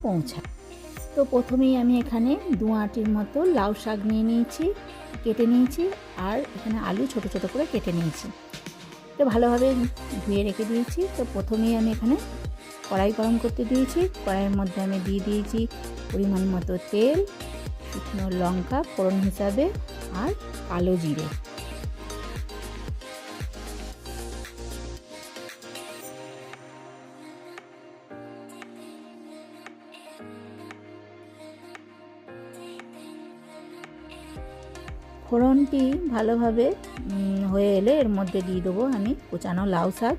পৌঁছায়। তো প্রথমেই আমি এখানে 2 আঁটির মতো লাউ শাক নিয়ে নিয়েছি, কেটে নিয়েছি, আর এখানে আলু ছোট ছোট করে কেটে নিয়েছি। তো ভালোভাবে ধুয়ে রেখে দিয়েছি। তো প্রথমেই আমি এখানে কড়াই গরম করতে দিয়েছি। কড়াইয়ের মধ্যে আমি দিয়ে দিয়েছি পরিমাণ মতো তেল, শুকনো লঙ্কা ফোড়ন হিসাবে, আর কালো জিরে। ফোড়নটি ভালোভাবে হয়ে এলে এর মধ্যে দিয়ে দেবো আমি কুচানো লাউ শাক,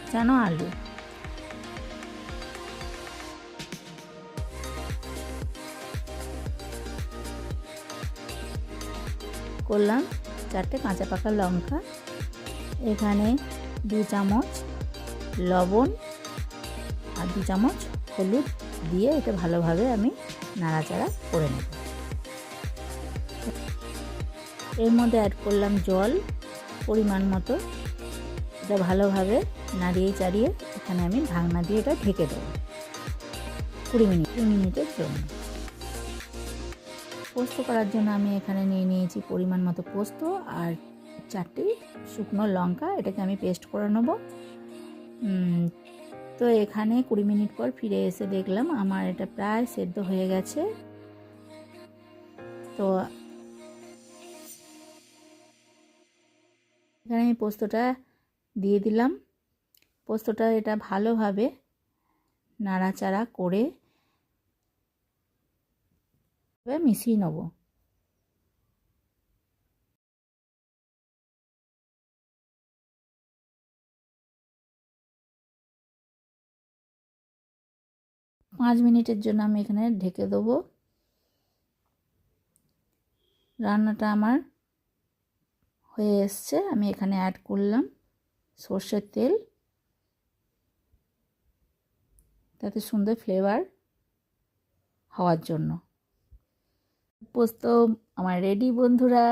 কুচানো আলু, করলাম 4টে কাঁচা পাকা লঙ্কা, এখানে 2 চামচ লবণ আর 2 চামচ হলুদ দিয়ে এটা ভালোভাবে আমি নাড়াচাড়া করে নেব। এর মধ্যে অ্যাড করলাম জল পরিমাণ মতো। এটা ভালোভাবে নাড়িয়ে চাড়িয়ে এখানে আমি ঢাকনা দিয়ে এটা ঢেকে দেবো 20 মিনিটের জন্য। পোস্ত করার জন্য আমি এখানে নিয়ে নিয়েছি পরিমাণ মতো পোস্ত আর 4টি শুকনো লঙ্কা, এটাকে আমি পেস্ট করে নেব। তো এখানে 20 মিনিট পর ফিরে এসে দেখলাম আমার এটা প্রায় সেদ্ধ হয়ে গেছে। তো এখানে আমি পোস্তটা দিয়ে দিলাম। পোস্তটা এটা ভালোভাবে নাড়াচাড়া করে মিশিয়ে নেব। পাঁচ মিনিটের জন্য আমি এখানে ঢেকে দেবো। রান্নাটা আমার হয়ে এসছে। আমি এখানে অ্যাড করলাম সর্ষের তেল, তাতে সুন্দর ফ্লেভার হওয়ার জন্য। পোস্ত আমার রেডি বন্ধুরা।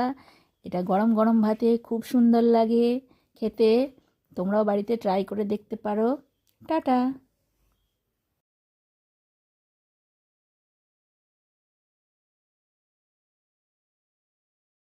এটা গরম গরম ভাতে খুব সুন্দর লাগে খেতে। তোমরাও বাড়িতে ট্রাই করে দেখতে পারো। টাটা।